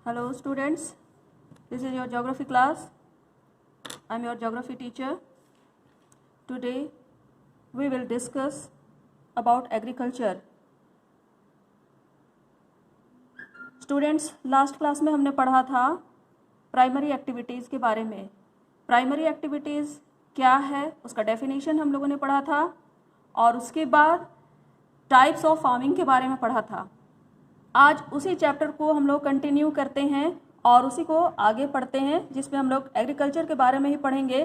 Hello students, this is your geography class. I am your geography teacher. Today we will discuss about agriculture. Students, last class में हमने पढ़ा था primary activities के बारे में. Primary activities क्या है उसका डेफिनेशन हम लोगों ने पढ़ा था और उसके बाद टाइप्स ऑफ फार्मिंग के बारे में पढ़ा था. आज उसी चैप्टर को हम लोग कंटिन्यू करते हैं और उसी को आगे पढ़ते हैं जिसमें हम लोग एग्रीकल्चर के बारे में ही पढ़ेंगे.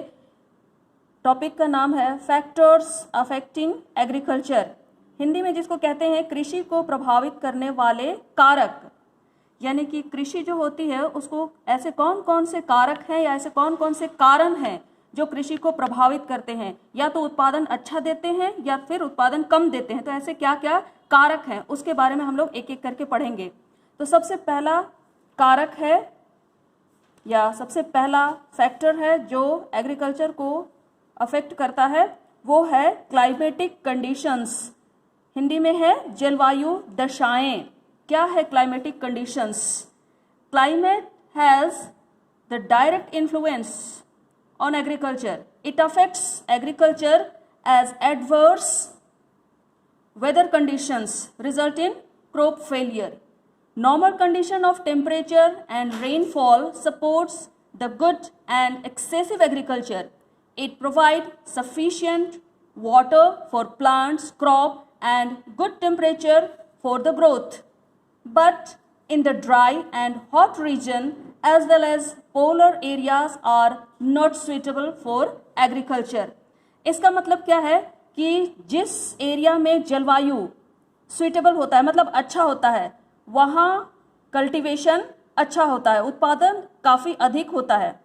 टॉपिक का नाम है फैक्टर्स अफेक्टिंग एग्रीकल्चर, हिंदी में जिसको कहते हैं कृषि को प्रभावित करने वाले कारक. यानी कि कृषि जो होती है उसको ऐसे कौन कौन से कारक हैं या ऐसे कौन कौन से कारण हैं जो कृषि को प्रभावित करते हैं, या तो उत्पादन अच्छा देते हैं या फिर उत्पादन कम देते हैं. तो ऐसे क्या क्या कारक हैं उसके बारे में हम लोग एक एक करके पढ़ेंगे. तो सबसे पहला कारक है या सबसे पहला फैक्टर है जो एग्रीकल्चर को अफेक्ट करता है वो है क्लाइमेटिक कंडीशंस. हिंदी में है जलवायु दशाएं. क्या है climatic conditions? Climate has the direct influence on agriculture. It affects agriculture as adverse weather conditions result in crop failure. Normal condition of temperature and rainfall supports the good and excessive agriculture. It provides sufficient water for plants, crop and good temperature for the growth. But in the dry and hot region as well as polar areas are not suitable for agriculture. इसका मतलब क्या है कि जिस area में जलवायु suitable होता है मतलब अच्छा होता है वहाँ कल्टीवेशन अच्छा होता है, उत्पादन काफ़ी अधिक होता है.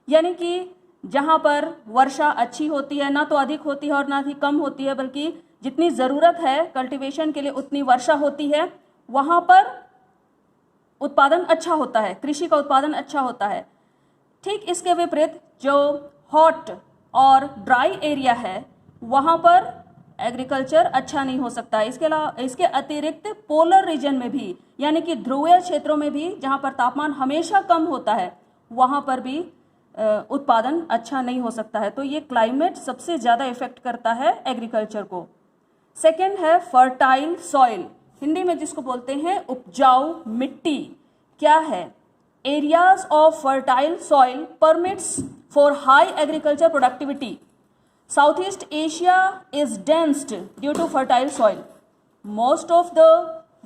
यानी कि जहाँ पर वर्षा अच्छी होती है, ना तो अधिक होती है और ना ही कम होती है, बल्कि जितनी ज़रूरत है कल्टीवेशन के लिए उतनी वर्षा होती है, वहाँ पर उत्पादन अच्छा होता है, कृषि का उत्पादन अच्छा होता है. ठीक इसके विपरीत जो हॉट और ड्राई एरिया है वहाँ पर एग्रीकल्चर अच्छा नहीं हो सकता है. इसके अलावा इसके अतिरिक्त पोलर रीजन में भी यानी कि ध्रुवीय क्षेत्रों में भी जहाँ पर तापमान हमेशा कम होता है वहाँ पर भी उत्पादन अच्छा नहीं हो सकता है. तो ये क्लाइमेट सबसे ज़्यादा इफेक्ट करता है एग्रीकल्चर को. सेकेंड है फर्टाइल सॉइल, हिंदी में जिसको बोलते हैं उपजाऊ मिट्टी. क्या है? Areas of fertile soil permits for high agriculture productivity. South east Asia is dense due to fertile soil. Most of the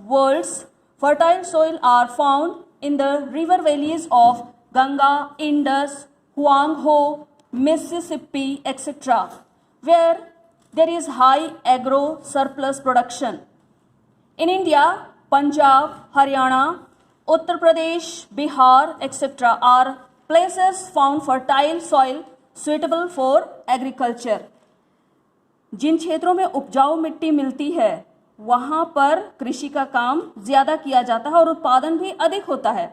world's fertile soil are found in the river valleys of Ganga, Indus, Huang Ho, Mississippi etcetera, where there is high agro surplus production. In India, Punjab, Haryana, Uttar Pradesh, Bihar, etc. are places found fertile soil suitable for agriculture. जिन क्षेत्रों में उपजाऊ मिट्टी मिलती है वहाँ पर कृषि का काम ज़्यादा किया जाता है और उत्पादन भी अधिक होता है.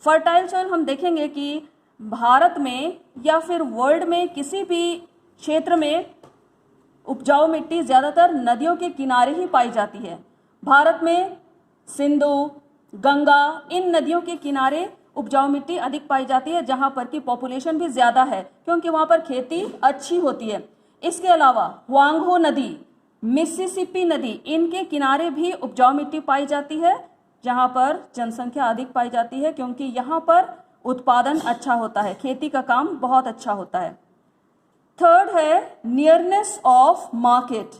फर्टाइल सॉइल हम देखेंगे कि भारत में या फिर वर्ल्ड में किसी भी क्षेत्र में उपजाऊ मिट्टी ज़्यादातर नदियों के किनारे ही पाई जाती है. भारत में सिंधु, गंगा, इन नदियों के किनारे उपजाऊ मिट्टी अधिक पाई जाती है जहाँ पर की पॉपुलेशन भी ज़्यादा है क्योंकि वहाँ पर खेती अच्छी होती है. इसके अलावा हुआंग-हो नदी, मिसिसिपी नदी, इनके किनारे भी उपजाऊ मिट्टी पाई जाती है जहाँ पर जनसंख्या अधिक पाई जाती है क्योंकि यहाँ पर उत्पादन अच्छा होता है, खेती का काम बहुत अच्छा होता है. थर्ड है नियरनेस ऑफ मार्केट,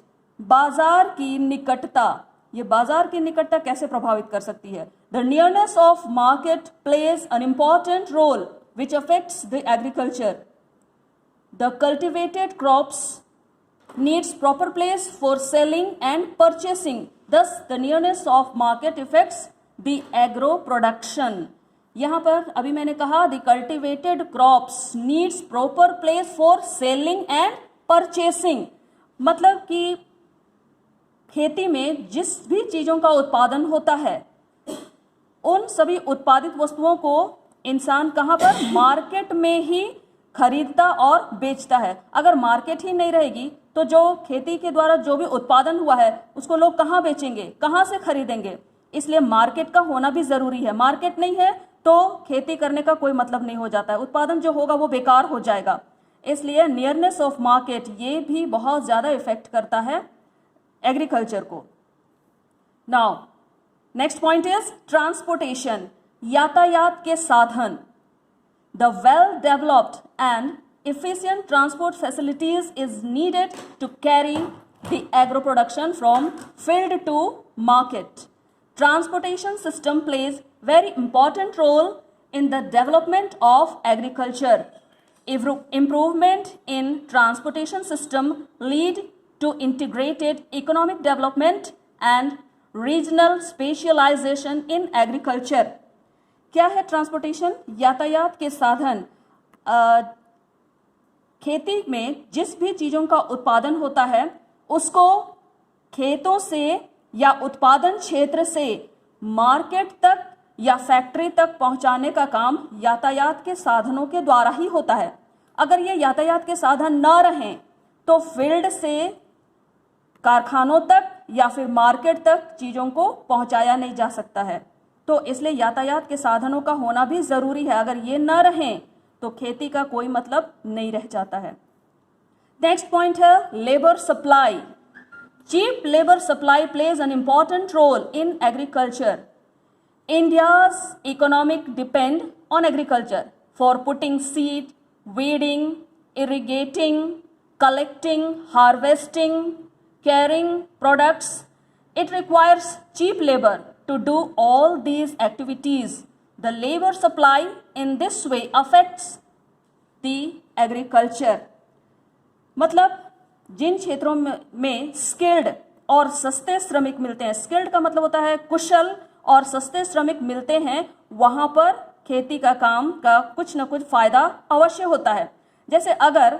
बाजार की निकटता. ये बाजार की निकटता कैसे प्रभावित कर सकती है? The nearness of market plays an important role which affects the agriculture. The cultivated crops needs proper place for selling and purchasing. Thus the nearness of market effects the agro production. यहाँ पर अभी मैंने कहा the cultivated crops needs proper place for selling and purchasing, मतलब कि खेती में जिस भी चीज़ों का उत्पादन होता है उन सभी उत्पादित वस्तुओं को इंसान कहाँ पर? मार्केट में ही खरीदता और बेचता है. अगर मार्केट ही नहीं रहेगी तो जो खेती के द्वारा जो भी उत्पादन हुआ है उसको लोग कहाँ बेचेंगे, कहाँ से खरीदेंगे? इसलिए मार्केट का होना भी ज़रूरी है. मार्केट नहीं है तो खेती करने का कोई मतलब नहीं हो जाता है, उत्पादन जो होगा वो बेकार हो जाएगा। इसलिए नियरनेस ऑफ मार्केट ये भी बहुत ज़्यादा इफेक्ट करता है एग्रीकल्चर को। Now next point is transportation, यातायात के साधन। The well developed and efficient transport facilities is needed to carry the agro production from field to market. Transportation system plays very important role in the development of agriculture. Improvement in transportation system lead to integrated economic development and regional specialization in agriculture. क्या है transportation? यातायात के साधन। खेती में जिस भी चीज़ों का उत्पादन होता है उसको खेतों से या उत्पादन क्षेत्र से मार्केट तक या फैक्ट्री तक पहुंचाने का काम यातायात के साधनों के द्वारा ही होता है। अगर ये यातायात के साधन ना रहें तो फील्ड से कारखानों तक या फिर मार्केट तक चीज़ों को पहुंचाया नहीं जा सकता है। तो इसलिए यातायात के साधनों का होना भी ज़रूरी है। अगर ये ना रहें तो खेती का कोई मतलब नहीं रह जाता है। नेक्स्ट पॉइंट है labour supply. Cheap labour supply plays an important role in agriculture. India's economic depend on agriculture for putting seed, weeding, irrigating, collecting, harvesting, carrying products. It requires cheap labor to do all these activities. The labor supply in this way affects the agriculture. मतलब जिन क्षेत्रों में skilled और सस्ते श्रमिक मिलते हैं, skilled का मतलब होता है कुशल और सस्ते श्रमिक मिलते हैं, वहाँ पर खेती का काम का कुछ न कुछ फायदा अवश्य होता है। जैसे अगर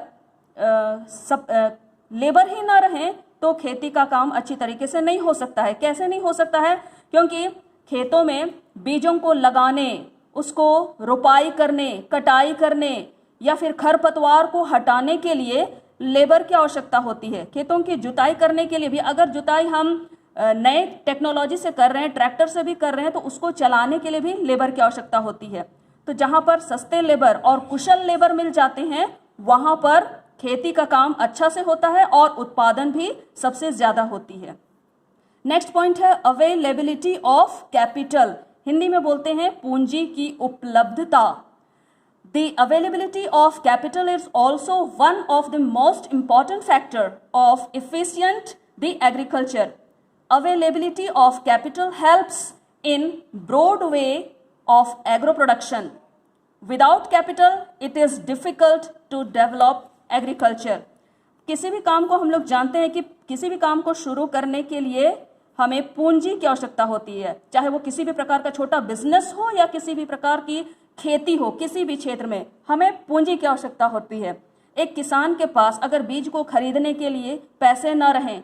लेबर ही ना रहे तो खेती का काम अच्छी तरीके से नहीं हो सकता है। कैसे नहीं हो सकता है? क्योंकि खेतों में बीजों को लगाने, उसको रोपाई करने, कटाई करने या फिर खरपतवार को हटाने के लिए लेबर की आवश्यकता होती है। खेतों की जुताई करने के लिए भी, अगर जुताई हम नए टेक्नोलॉजी से कर रहे हैं, ट्रैक्टर से भी कर रहे हैं, तो उसको चलाने के लिए भी लेबर की आवश्यकता होती है। तो जहाँ पर सस्ते लेबर और कुशल लेबर मिल जाते हैं वहाँ पर खेती का काम अच्छा से होता है और उत्पादन भी सबसे ज़्यादा होती है। नेक्स्ट पॉइंट है अवेलेबिलिटी ऑफ कैपिटल। हिंदी में बोलते हैं पूंजी की उपलब्धता। The availability of capital is also one of the most important factor of efficient the agriculture. Availability of capital helps in broad way of agro production. Without capital, it is difficult to develop agriculture. किसी भी काम को हम लोग जानते हैं कि किसी भी काम को शुरू करने के लिए हमें पूंजी की आवश्यकता होती है, चाहे वो किसी भी प्रकार का छोटा बिजनेस हो या किसी भी प्रकार की खेती हो, किसी भी क्षेत्र में हमें पूंजी की आवश्यकता होती है। एक किसान के पास अगर बीज को खरीदने के लिए पैसे न रहें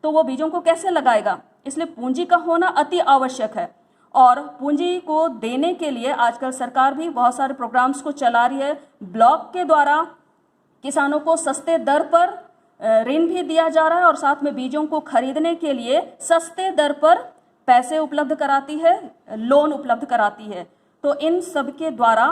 तो वो बीजों को कैसे लगाएगा? इसलिए पूंजी का होना अति आवश्यक है। और पूंजी को देने के लिए आजकल सरकार भी बहुत सारे प्रोग्राम्स को चला रही है। ब्लॉक के द्वारा किसानों को सस्ते दर पर ऋण भी दिया जा रहा है और साथ में बीजों को खरीदने के लिए सस्ते दर पर पैसे उपलब्ध कराती है, लोन उपलब्ध कराती है। तो इन सब के द्वारा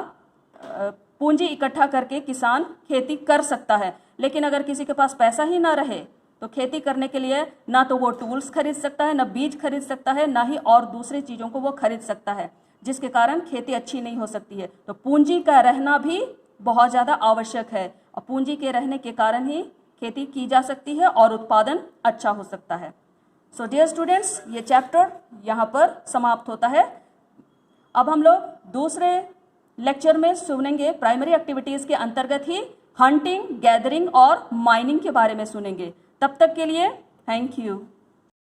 पूंजी इकट्ठा करके किसान खेती कर सकता है। लेकिन अगर किसी के पास पैसा ही ना रहे तो खेती करने के लिए ना तो वो टूल्स खरीद सकता है, ना बीज खरीद सकता है, ना ही और दूसरी चीज़ों को वो खरीद सकता है, जिसके कारण खेती अच्छी नहीं हो सकती है। तो पूंजी का रहना भी बहुत ज़्यादा आवश्यक है और पूंजी के रहने के कारण ही खेती की जा सकती है और उत्पादन अच्छा हो सकता है। सो डियर स्टूडेंट्स, ये चैप्टर यहाँ पर समाप्त होता है। अब हम लोग दूसरे लेक्चर में सुनेंगे प्राइमरी एक्टिविटीज़ के अंतर्गत ही हंटिंग, गैदरिंग और माइनिंग के बारे में सुनेंगे। तब तक के लिए थैंक यू।